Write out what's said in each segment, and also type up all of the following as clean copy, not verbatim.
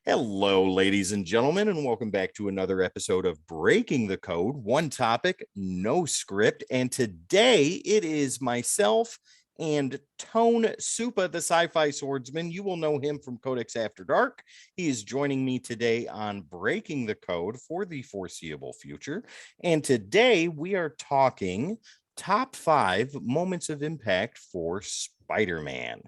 Hello, ladies and gentlemen, and welcome back to another episode of Breaking the Code. One topic, no script. And today it is myself and Tone Supa, the sci-fi swordsman. You will know him from Codex After Dark. He is joining me today on Breaking the Code for the foreseeable future. And today we are talking top 5 moments of impact for SpiderMan.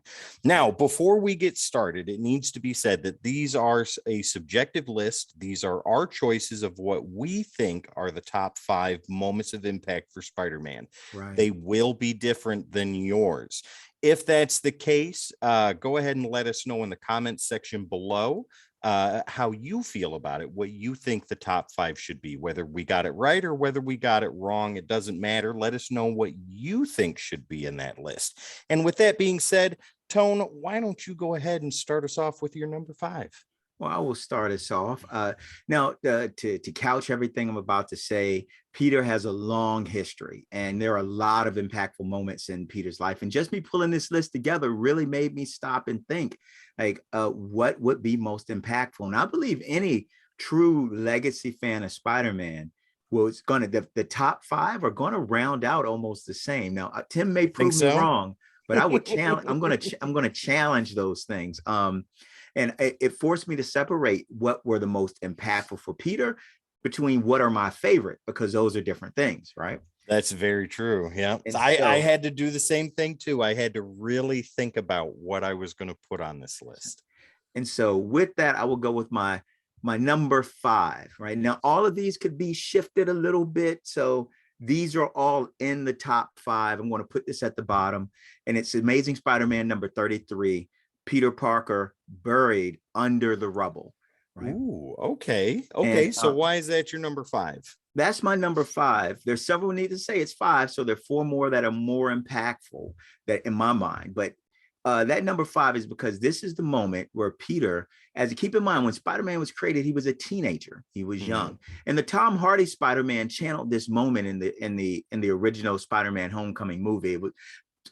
Now, before we get started, it needs to be said that these are a subjective list. These are our choices of what we think are the top 5 moments of impact for Spider-Man. Right. They will be different than yours. If that's the case, go ahead and let us know in the comments section below how you feel about it, what you think the top 5 should be, whether we got it right or whether we got it wrong. It doesn't matter. Let us know what you think should be in that list. And with that being said, Tone, why don't you go ahead and start us off with your number 5? Well, I will start us off. Now, to couch everything I'm about to say, Peter has a long history, and there are a lot of impactful moments in Peter's life. And just me pulling this list together really made me stop and think, what would be most impactful? And I believe any true legacy fan of Spider-Man was going to, the top 5 are going to round out almost the same. Now, Tim may prove me wrong, but I would challenge. I'm going to challenge those things. And it forced me to separate what were the most impactful for Peter between what are my favorite, because those are different things, right? That's very true. Yeah. I had to do the same thing too. I had to really think about what I was going to put on this list. And so with that, I will go with my number 5, right? Now, all of these could be shifted a little bit. So these are all in the top 5. I'm going to put this at the bottom, and it's Amazing Spider-Man number 33. Peter Parker buried under the rubble. Right. Ooh, okay. And, so why is that your number 5? That's my number 5. There's several need to say it's 5. So there are 4 more that are more impactful that in my mind. But that number 5 is because this is the moment where Peter, as you keep in mind, when Spider-Man was created, he was a teenager. He was young. And the Tom Hardy Spider-Man channeled this moment in the original Spider-Man Homecoming movie. It was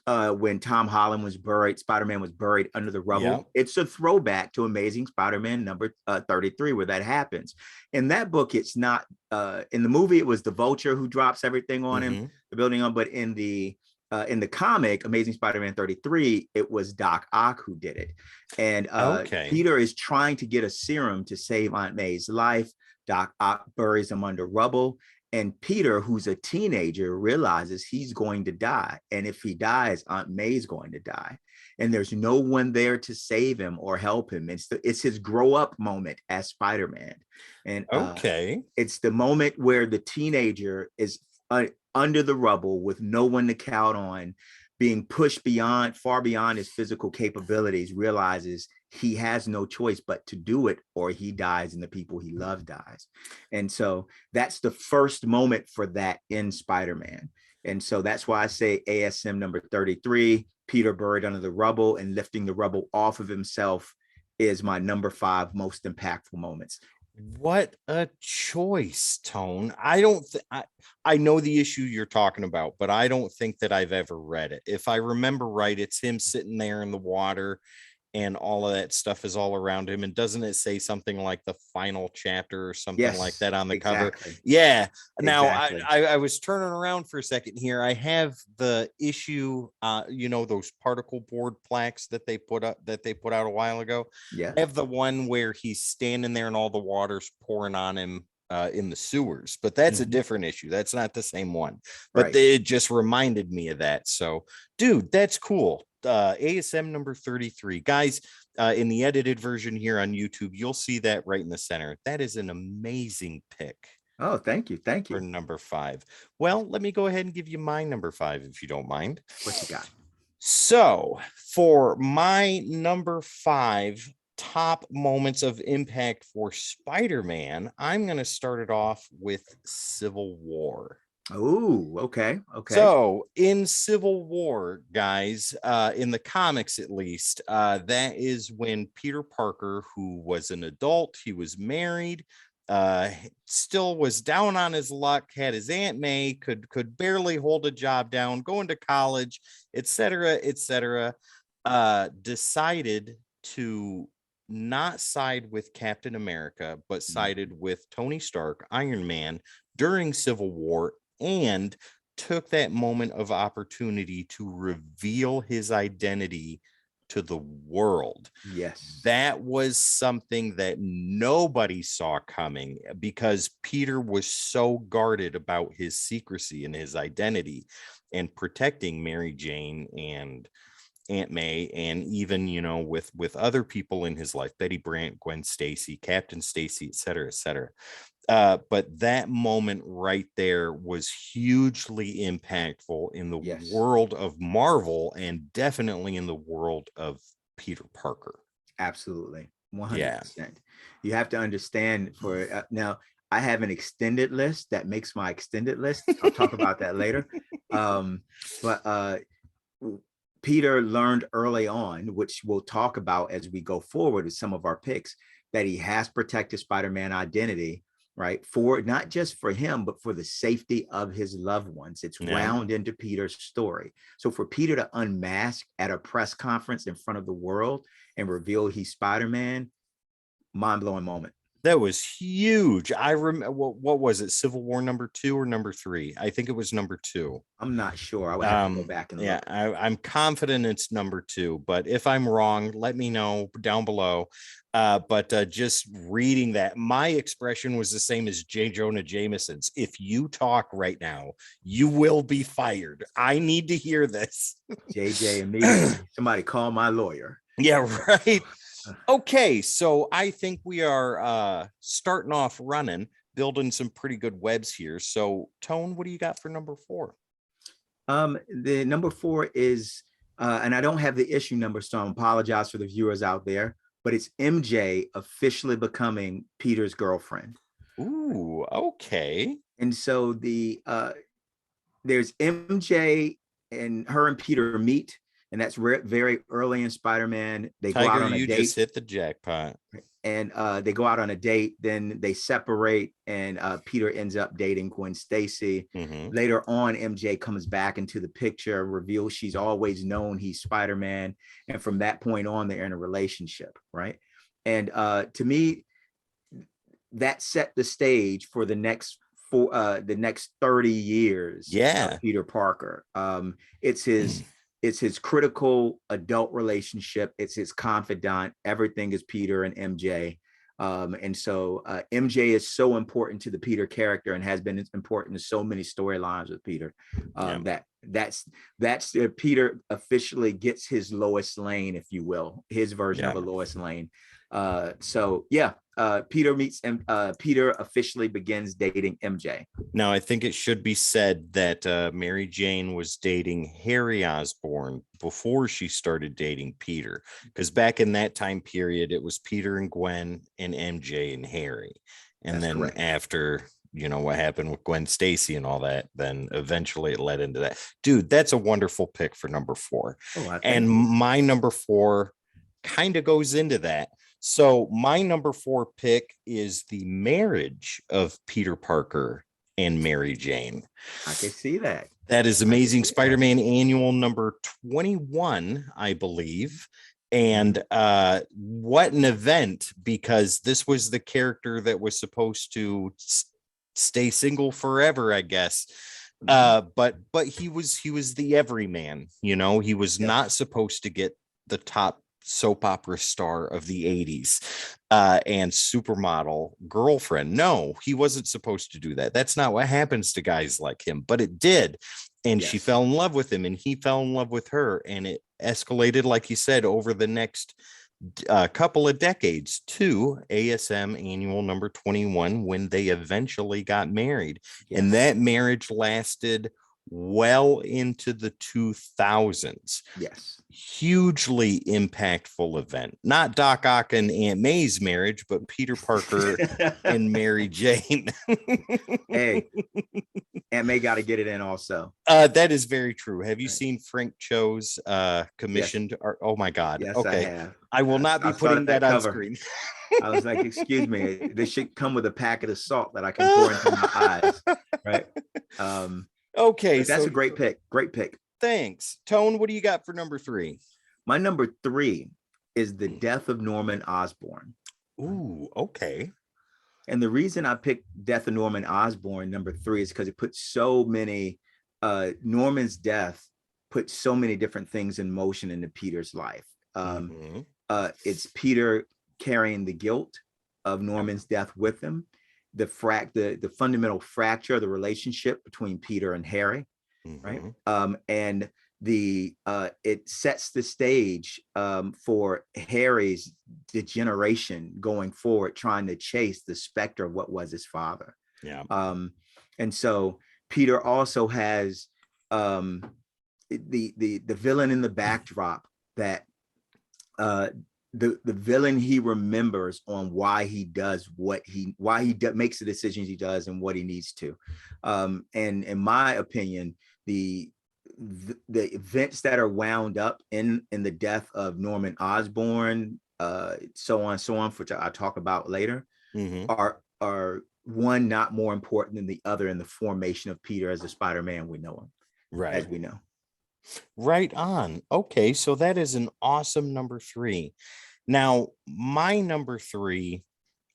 when Tom Holland was buried, Spider-Man was buried under the rubble. Yep. It's a throwback to Amazing Spider-Man number 33, where that happens. In that book, it's not, in the movie, it was the Vulture who drops everything on him, the building on, but in the comic, Amazing Spider-Man 33, it was Doc Ock who did it. And Peter is trying to get a serum to save Aunt May's life. Doc Ock buries him under rubble. And Peter, who's a teenager, realizes he's going to die. And if he dies, Aunt May's going to die. And there's no one there to save him or help him. It's his grow up moment as Spider-Man. And it's the moment where the teenager is under the rubble with no one to count on, being pushed far beyond his physical capabilities, realizes he has no choice but to do it, or he dies and the people he loves dies. And so that's the first moment for that in Spider-Man. And so that's why I say ASM number 33, Peter buried under the rubble and lifting the rubble off of himself, is my number 5 most impactful moments. What a choice, Tone. I know the issue you're talking about, but I don't think that I've ever read it. If I remember right, it's him sitting there in the water and all of that stuff is all around him. And doesn't it say something like the final chapter or something like that on the cover? Yeah. Now I was turning around for a second here. I have the issue, those particle board plaques that they put out a while ago. Yeah. I have the one where he's standing there and all the water's pouring on him in the sewers, but that's a different issue. That's not the same one, but it just reminded me of that. So dude, that's cool. ASM number 33, guys, in the edited version here on YouTube, you'll see that right in the center. That is an amazing pick. Oh, thank you. For number 5. Well, let me go ahead and give you my number 5 if you don't mind. What you got? So for my number 5 top moments of impact for Spider-Man, I'm going to start it off with Civil War. Oh, okay. So in Civil War, guys, in the comics at least, that is when Peter Parker, who was an adult, he was married, still was down on his luck, had his Aunt May, could barely hold a job down, going to college, etc., decided to not side with Captain America, but Mhm. sided with Tony Stark, Iron Man, during Civil War, and took that moment of opportunity to reveal his identity to the world. Yes. That was something that nobody saw coming because Peter was so guarded about his secrecy and his identity and protecting Mary Jane and Aunt May, and even, with other people in his life, Betty Brant, Gwen Stacy, Captain Stacy, et cetera, et cetera. But that moment right there was hugely impactful in the Yes. world of Marvel and definitely in the world of Peter Parker. Absolutely. Yeah. 100%. You have to understand now I have an extended list that makes my extended list. I'll talk about that later. But Peter learned early on, which we'll talk about as we go forward with some of our picks, that he has protected Spider-Man identity, right? For not just for him, but for the safety of his loved ones. It's Yeah. wound into Peter's story. So for Peter to unmask at a press conference in front of the world and reveal he's Spider-Man, mind-blowing moment. That was huge. I remember, what was it? Civil War #2 or #3? I think it was #2. I'm not sure. I would have to go back and Yeah, look. I'm confident it's #2, but if I'm wrong, let me know down below. But just reading that, my expression was the same as J. Jonah Jameson's. If you talk right now, you will be fired. I need to hear this. JJ immediately. Somebody call my lawyer. Yeah, right. Okay, so I think we are starting off running, building some pretty good webs here. So, Tone, what do you got for #4? The number 4 is, and I don't have the issue number, so I apologize for the viewers out there, but it's MJ officially becoming Peter's girlfriend. Ooh, okay. And so there's MJ and her and Peter meet, and that's very early in Spider-Man. They go out Tiger, on a you date. just hit the jackpot. And they go out on a date, then they separate, and Peter ends up dating Gwen Stacy. Mm-hmm. Later on, MJ comes back into the picture, reveals she's always known he's Spider-Man, and from that point on, they're in a relationship, right? And to me, that set the stage for the next 30 years Yeah. of Peter Parker. It's his critical adult relationship. It's his confidant. Everything is Peter and MJ. And so MJ is so important to the Peter character and has been important to so many storylines with Peter. That's Peter officially gets his Lois Lane, if you will, his version of a Lois Lane. Peter officially begins dating MJ. Now, I think it should be said that Mary Jane was dating Harry Osborn before she started dating Peter, because back in that time period, it was Peter and Gwen and MJ and Harry. And That's then correct. After, what happened with Gwen Stacy and all that, then eventually it led into that. Dude, that's a wonderful pick for #4. And my #4 kind of goes into that. So my #4 pick is the marriage of Peter Parker and Mary Jane. I can see that. That is Amazing Spider-Man Annual #21, I believe. And what an event, because this was the character that was supposed to stay single forever, I guess. But he was the everyman, he was not supposed to get the top soap opera star of the 80s and supermodel girlfriend. No, he wasn't supposed to do that. That's not what happens to guys like him, but it did. And she fell in love with him and he fell in love with her. And it escalated, like you said, over the next couple of decades to ASM Annual #21, when they eventually got married. And that marriage lasted well into the 2000s. Hugely impactful event. Not Doc Ock and Aunt May's marriage, but Peter Parker and Mary Jane. Hey, Aunt May got to get it in also. That is very true. Have you seen Frank Cho's commissioned art? Oh my God. Yes, okay. I have. I will not be putting that on screen. I was like, excuse me, this should come with a packet of salt that I can pour into my eyes. Right. Okay. That's a great pick. Great pick. Thanks. Tone, what do you got for #3? My #3 is the death of Norman Osborn. Ooh, okay. And the reason I picked Death of Norman Osborn, number 3, is because it puts so many, Norman's death put so many different things in motion into Peter's life. Mm-hmm. It's Peter carrying the guilt of Norman's death with him, the fundamental fracture of the relationship between Peter and Harry, right? And it sets the stage for Harry's degeneration going forward, trying to chase the specter of what was his father. Yeah. And so Peter also has the villain in the backdrop, that the villain he remembers on why he does makes the decisions he does and what he needs to. And in my opinion, the events that are wound up in the death of Norman Osborn, so on, which I'll talk about later, are one not more important than the other in the formation of Peter as the Spider-Man we know him, right, as we know. Right on. Okay, so that is an awesome number 3. Now, my number 3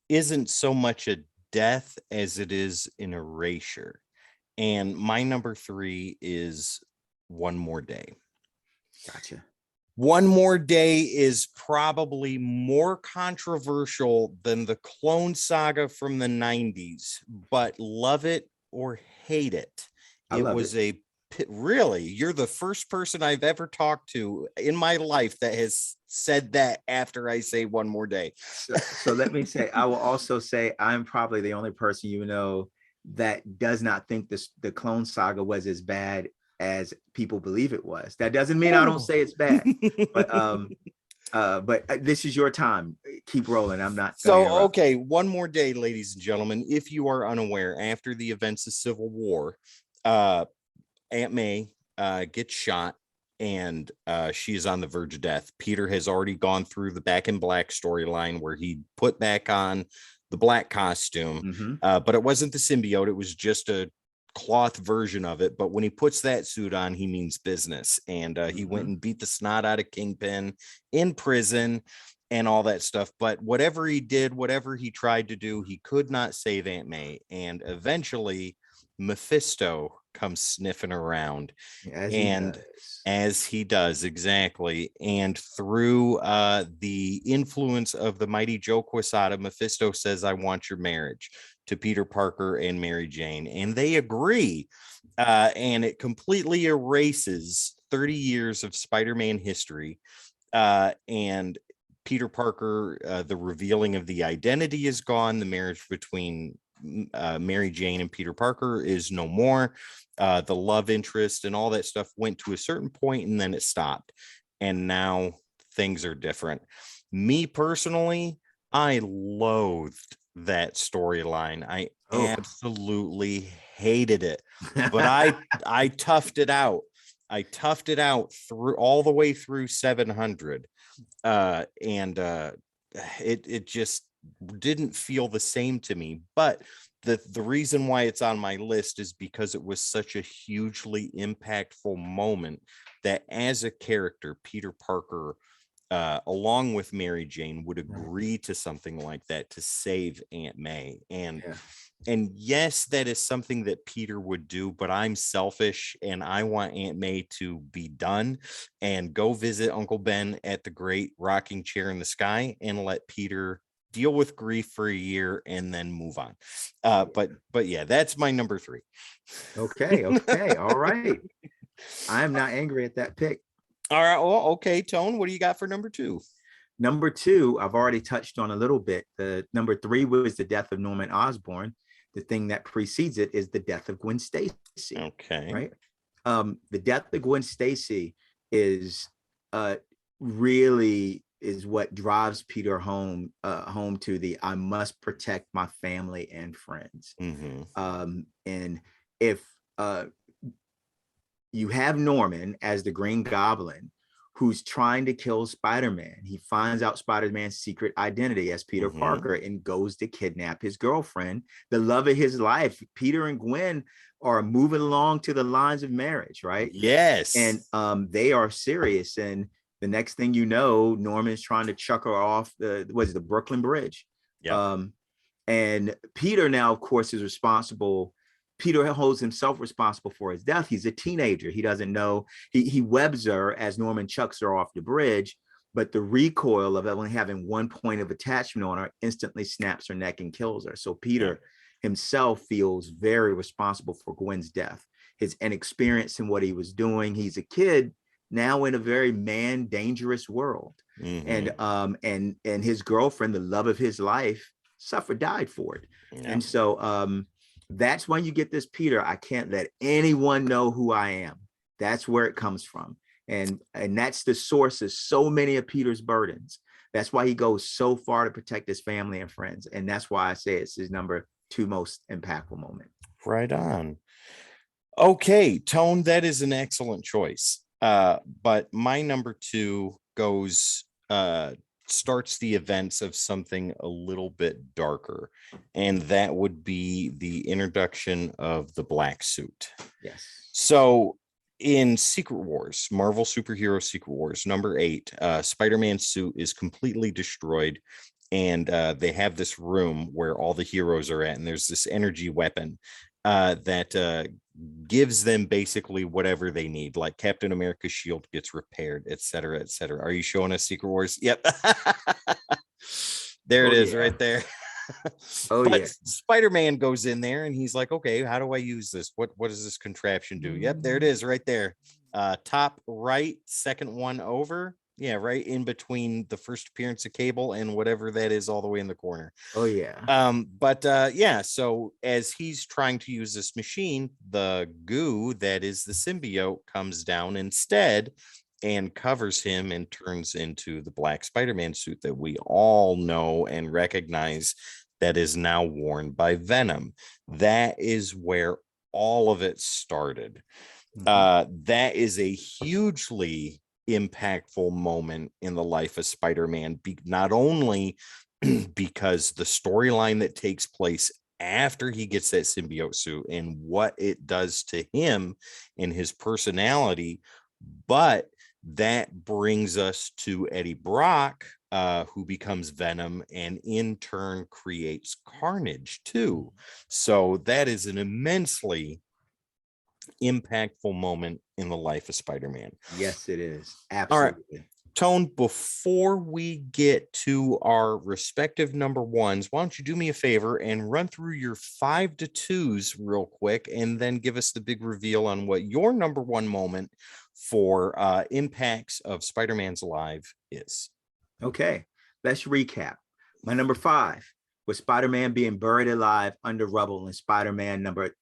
isn't so much a death as it is an erasure. And my number 3 is One More Day. Gotcha. One More Day is probably more controversial than the Clone Saga from the 90s, but love it or hate it. It was a really, you're the first person I've ever talked to in my life that has said that after I say One More Day. So let me say, I will also say I'm probably the only person that does not think the Clone Saga was as bad as people believe it was. That doesn't mean I don't say it's bad, but this is your time. Keep rolling. I'm not. So, okay, One More Day, ladies and gentlemen. If you are unaware, after the events of Civil War, Aunt May gets shot, and she is on the verge of death. Peter has already gone through the Back in Black storyline where he put back on the black costume, but it wasn't the symbiote. It was just a cloth version of it. But when he puts that suit on, he means business. And he went and beat the snot out of Kingpin in prison and all that stuff. But whatever he did, whatever he tried to do, he could not save Aunt May. And eventually Mephisto comes sniffing around, as he does, exactly. And through the influence of the mighty Joe Quesada, Mephisto says, "I want your marriage," to Peter Parker and Mary Jane, and they agree. And it completely erases 30 years of Spider-Man history. And Peter Parker, the revealing of the identity is gone. The marriage between Mary Jane and Peter Parker is no more. The love interest and all that stuff went to a certain point and then it stopped. And now things are different. Me personally, I loathed that storyline. I absolutely hated it. But I toughed it out. I toughed it out through all the way through 700. It just didn't feel the same to me. But the reason why it's on my list is because it was such a hugely impactful moment that as a character, Peter Parker, along with Mary Jane, would agree to something like that to save Aunt May. And yes, that is something that Peter would do, but I'm selfish and I want Aunt May to be done and go visit Uncle Ben at the great rocking chair in the sky and let Peter deal with grief for a year and then move on. But yeah, that's my number 3. Okay. All right. I'm not angry at that pick. All right. Well, okay, Tone, what do you got for number 2? Number 2, I've already touched on a little bit. The number 3 was the death of Norman Osborn. The thing that precedes it is the death of Gwen Stacy. Okay. Right. The death of Gwen Stacy is really is what drives Peter home to the I must protect my family and friends. And if you have Norman as the Green Goblin who's trying to kill Spider-Man, he finds out Spider-Man's secret identity as Peter Parker and goes to kidnap his girlfriend, the love of his life. Peter and Gwen are moving along to the lines of marriage, right? Yes. And they are serious. And the next thing you know, Norman's trying to chuck her off the Brooklyn Bridge. Yeah. And Peter now, of course, is responsible. Peter holds himself responsible for his death. He's a teenager. He doesn't know. He webs her as Norman chucks her off the bridge, but the recoil of only having one point of attachment on her instantly snaps her neck and kills her. So Peter himself feels very responsible for Gwen's death. His inexperience in what he was doing. He's a kid now in a very dangerous world. And his girlfriend, the love of his life, died for it. And so that's when you get this Peter, I can't let anyone know who I am. That's where it comes from. And that's the source of so many of Peter's burdens. That's why he goes so far to protect his family and friends. And that's why I say it's his number 2 most impactful moment. Right on. Okay, Tone, that is an excellent choice. But my number 2 goes starts the events of something a little bit darker, and that would be the introduction of the black suit. Yes. So in Secret Wars, Marvel Superhero Secret Wars number 8, Spider-Man's suit is completely destroyed, and they have this room where all the heroes are at, and there's this energy weapon that gives them basically whatever they need, like Captain America's shield gets repaired, etc., etc. Are you showing us Secret Wars? Yep. There it is, right there. But Spider-Man goes in there and he's like, okay, how do I use this? What does this contraption do? Yep, there it is, right there. Top right, second one over. Yeah, right in between the first appearance of Cable and whatever that is all the way in the corner. Oh, yeah. Yeah, so as he's trying to use this machine, the goo that is the symbiote comes down instead and covers him and turns into the black Spider-Man suit that we all know and recognize that is now worn by Venom. That is where all of it started. That is a hugely impactful moment in the life of Spider-Man, not only because the storyline that takes place after he gets that symbiote suit and what it does to him and his personality, but that brings us to Eddie Brock, who becomes Venom and in turn creates Carnage too. So that is an immensely impactful moment in the life of Spider-Man. Yes, it is. Absolutely. All right, Tone, before we get to our respective number 1s, why don't you do me a favor and run through your 5 to 2s real quick, and then give us the big reveal on what your number 1 moment for impacts of Spider-Man's life is. Okay, let's recap. My number 5 was Spider-Man being buried alive under rubble in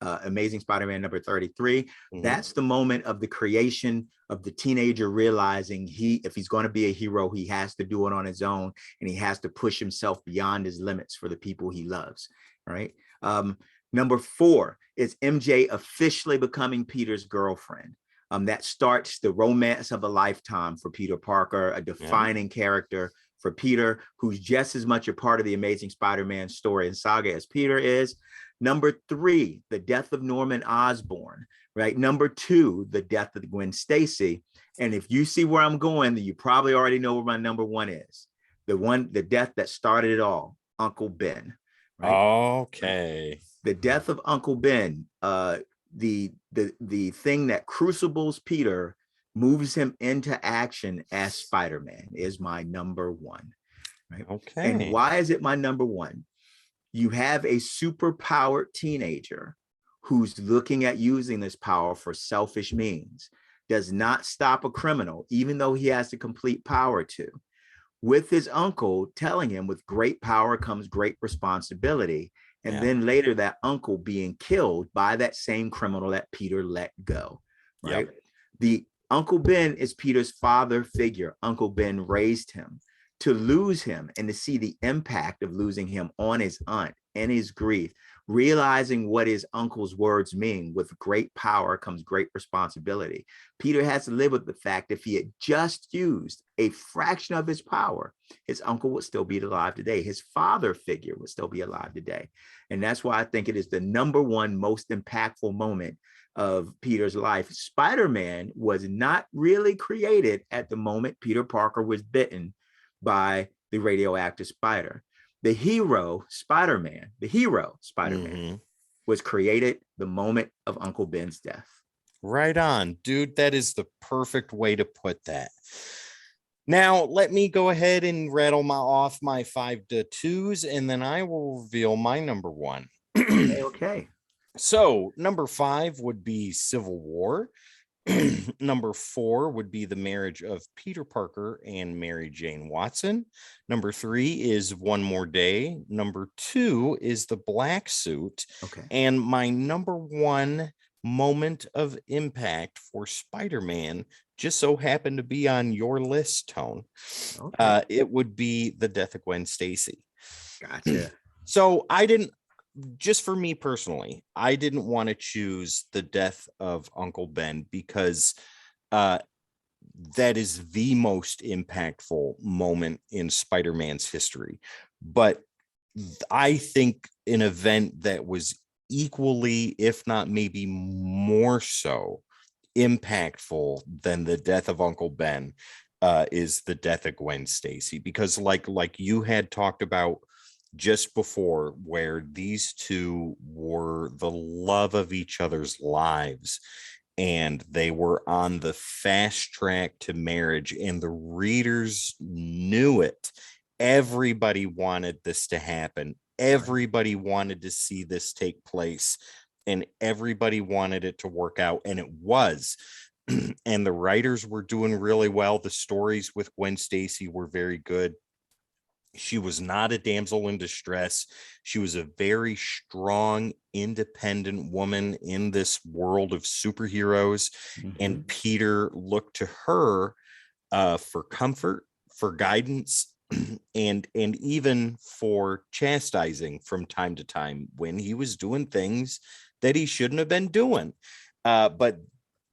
Amazing Spider-Man number 33. That's the moment of the creation of the teenager realizing if he's going to be a hero, he has to do it on his own, and he has to push himself beyond his limits for the people he loves. All right. Number 4 is MJ officially becoming Peter's girlfriend. That starts the romance of a lifetime for Peter Parker, a defining character for Peter, who's just as much a part of the Amazing Spider-Man story and saga as Peter is. Number 3, the death of Norman Osborn, right? Number 2, the death of Gwen Stacy. And if you see where I'm going, then you probably already know where my number 1 is. The death that started it all, Uncle Ben. Right? Okay. The death of Uncle Ben, the thing that crucibles Peter, moves him into action as Spider-Man, is my number 1. Right? Okay. And why is it my number 1? You have a superpowered teenager who's looking at using this power for selfish means, does not stop a criminal, even though he has the complete power to, with his uncle telling him with great power comes great responsibility. And then later that uncle being killed by that same criminal that Peter let go. Right. The Uncle Ben is Peter's father figure. Uncle Ben raised him. To lose him and to see the impact of losing him on his aunt and his grief, realizing what his uncle's words mean, with great power comes great responsibility. Peter has to live with the fact if he had just used a fraction of his power, his uncle would still be alive today. His father figure would still be alive today. And that's why I think it is the number 1 most impactful moment of Peter's life. Spider-Man was not really created at the moment Peter Parker was bitten by the radioactive spider. The hero Spider-Man, Hmm. was created the moment of Uncle Ben's death. Right on, dude. That is the perfect way to put that. Now, let me go ahead and rattle off my 5 to 2s, and then I will reveal my number one. Okay. So, number 5 would be Civil War. Number 4 would be the marriage of Peter Parker and Mary Jane Watson. Number 3 is One More Day. Number 2 is the black suit. Okay. And my number one moment of impact for Spider-Man just so happened to be on your list, Tone. Okay. It would be the death of Gwen Stacy. Gotcha. So I didn't, just for me personally, I didn't want to choose the death of Uncle Ben because uh, that is the most impactful moment in Spider-Man's history. But I think an event that was equally, if not maybe more so, impactful than the death of Uncle Ben is the death of Gwen Stacy, because like you had talked about just before, where these two were the love of each other's lives and they were on the fast track to marriage and the readers knew it. Everybody wanted this to happen. Everybody wanted to see this take place and everybody wanted it to work out, and it was. And the writers were doing really well. The stories with Gwen Stacy were very good. She was not a damsel in distress. She was a very strong, independent woman in this world of superheroes. And Peter looked to her for comfort, for guidance, and even for chastising from time to time when he was doing things that he shouldn't have been doing. But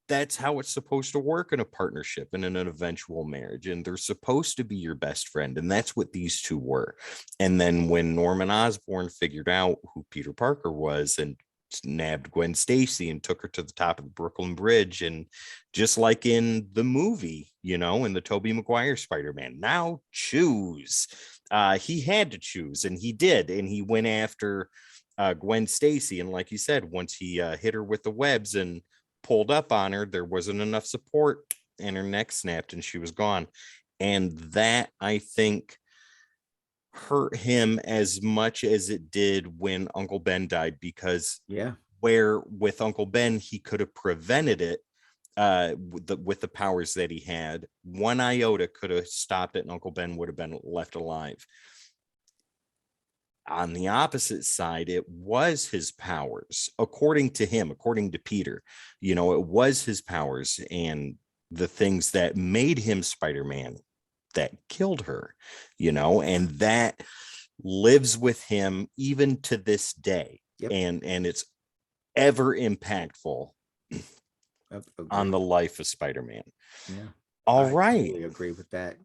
that's how it's supposed to work in a partnership and in an eventual marriage. And they're supposed to be your best friend. And that's what these two were. And then when Norman Osborn figured out who Peter Parker was and nabbed Gwen Stacy and took her to the top of the Brooklyn Bridge, and just like in the movie, you know, in the Tobey Maguire Spider-Man, now choose. He had to choose, and he did, and he went after Gwen Stacy. And like you said, once he hit her with the webs and pulled up on her, there wasn't enough support, and her neck snapped, and she was gone. And that, I think, hurt him as much as it did when Uncle Ben died, because where with Uncle Ben he could have prevented it with the powers that he had, one iota could have stopped it and Uncle Ben would have been left alive. On the opposite side, it was his powers, according to him, according to Peter, you know, it was his powers and the things that made him Spider-Man that killed her, you know, and that lives with him even to this day. And it's ever impactful on the life of Spider-Man. Yeah. All I right. totally agree with that.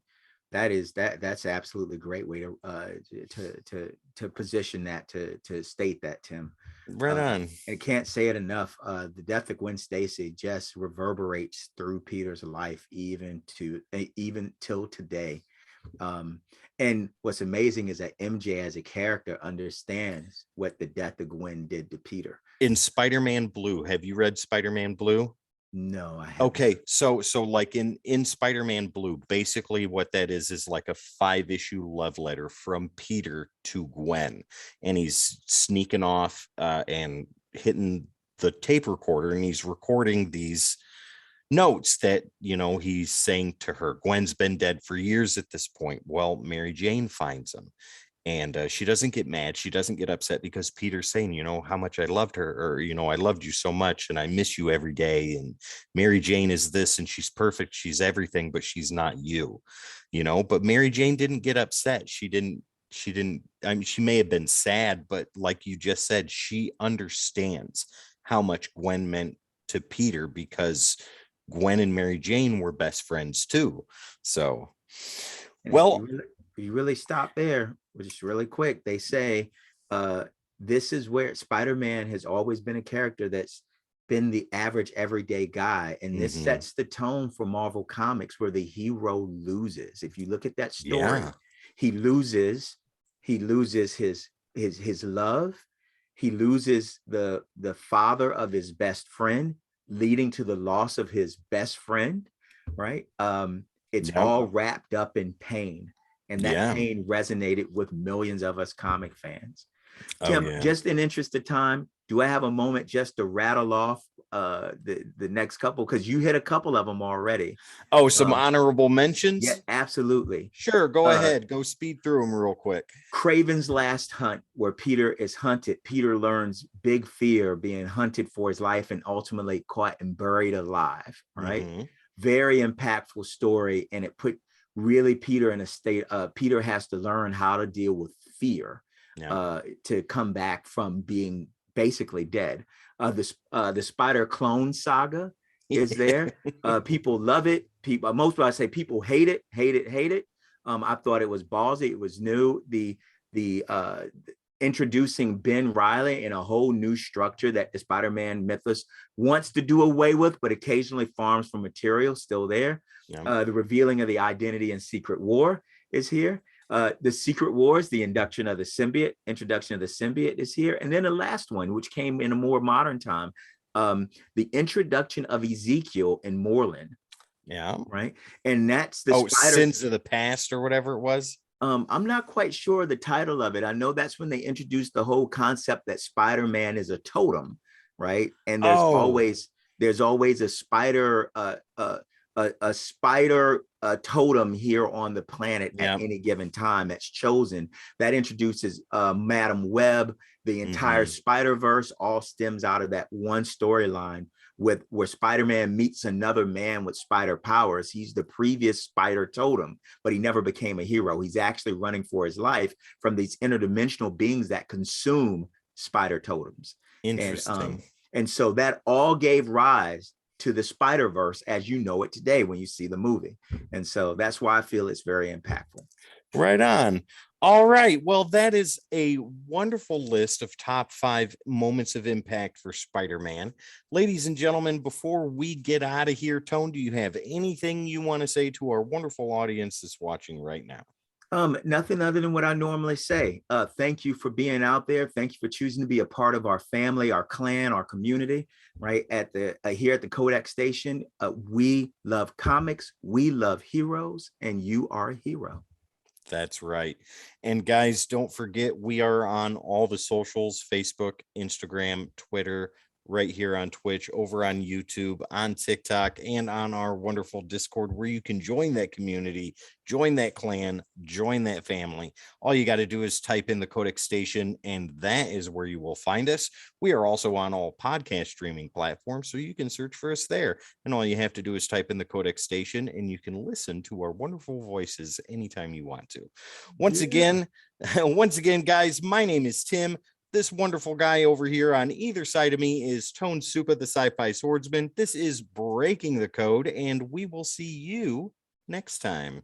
That's absolutely a great way to position that, to state that, Tim. Right on. And can't say it enough. The death of Gwen Stacy just reverberates through Peter's life even till today. And what's amazing is that MJ as a character understands what the death of Gwen did to Peter. In Spider-Man Blue, have you read Spider-Man Blue? No, I haven't. Okay, so like in Spider-Man Blue, basically what that is like a 5-issue love letter from Peter to Gwen, and he's sneaking off and hitting the tape recorder, and he's recording these notes that, you know, he's saying to her. Gwen's been dead for years at this point. Well, Mary Jane finds him, and she doesn't get mad. She doesn't get upset because Peter's saying, you know, how much I loved her, or, you know, I loved you so much and I miss you every day. And Mary Jane is this and she's perfect. She's everything, but she's not you, you know. But Mary Jane didn't get upset. She didn't, I mean, she may have been sad, but like you just said, she understands how much Gwen meant to Peter because Gwen and Mary Jane were best friends too. So, well, you really stop there, just really quick. They say this is where Spider-Man has always been a character that's been the average everyday guy. And this Mhm. sets the tone for Marvel Comics, where the hero loses. If you look at that story, Yeah. he loses, his love, he loses the father of his best friend, leading to the loss of his best friend, right? It's Yep. all wrapped up in pain. And that Yeah. pain resonated with millions of us comic fans. Oh Tim, yeah. just in interest of time, do I have a moment just to rattle off the next couple? Because you hit a couple of them already. Oh, some Um, honorable yeah, mentions. absolutely. Sure, go Uh, ahead. Go speed through them real quick. Craven's Last Hunt, where Peter is hunted. Peter learns big fear, being hunted for his life and ultimately caught and buried alive. Right, Mm-hmm. very impactful story, and it put really Peter in a state. Peter has to learn how to deal with fear Yeah. to come back from being basically dead. The Spider Clone Saga is there. People love it. People, most people, I say, people hate it, hate it, hate it. I thought it was ballsy. It was new. The introducing Ben Riley in a whole new structure that the Spider-Man mythos wants to do away with, but occasionally farms for material still there. Yeah. The revealing of the identity in Secret War is here. The Secret Wars, the introduction of the symbiote is here. And then the last one, which came in a more modern time, the introduction of Ezekiel in Moreland, Yeah. right? And that's the Oh, spider. Sins of the Past or whatever it was. I'm not quite sure the title of it. I know that's when they introduced the whole concept that Spider-Man is a totem, right? And Oh, there's always a spider a spider totem here on the planet at yeah. any given time that's chosen. That introduces Madam Web. The entire Mm-hmm. Spider-Verse all stems out of that one storyline with where Spider-Man meets another man with spider powers. He's the previous spider totem, but he never became a hero. He's actually running for his life from these interdimensional beings that consume spider totems. And Interesting. and so that all gave rise to the Spider-Verse as you know it today when you see the movie. And so that's why I feel it's very impactful. Right on. All right. Well, that is a wonderful list of top 5 moments of impact for Spider-Man. Ladies and gentlemen, before we get out of here, Tone, do you have anything you want to say to our wonderful audience that's watching right now? Nothing other than what I normally say. Thank you for being out there. Thank you for choosing to be a part of our family, our clan, our community. Right at the here at the Kodak Station, we love comics, we love heroes, and you are a hero. That's right. And guys, don't forget we are on all the socials, Facebook, Instagram, Twitter, right here on Twitch, over on YouTube, on TikTok, and on our wonderful Discord, where you can join that community, join that clan, join that family. All you got to do is type in the Codex Station, and that is where you will find us. We are also on all podcast streaming platforms, so you can search for us there. And all you have to do is type in the Codex Station, and you can listen to our wonderful voices anytime you want to. Once Yeah. again, once again, guys, my name is Tim. This wonderful guy over here on either side of me is Tone Supa, the Sci-Fi Swordsman. This is Breaking the Code, and we will see you next time.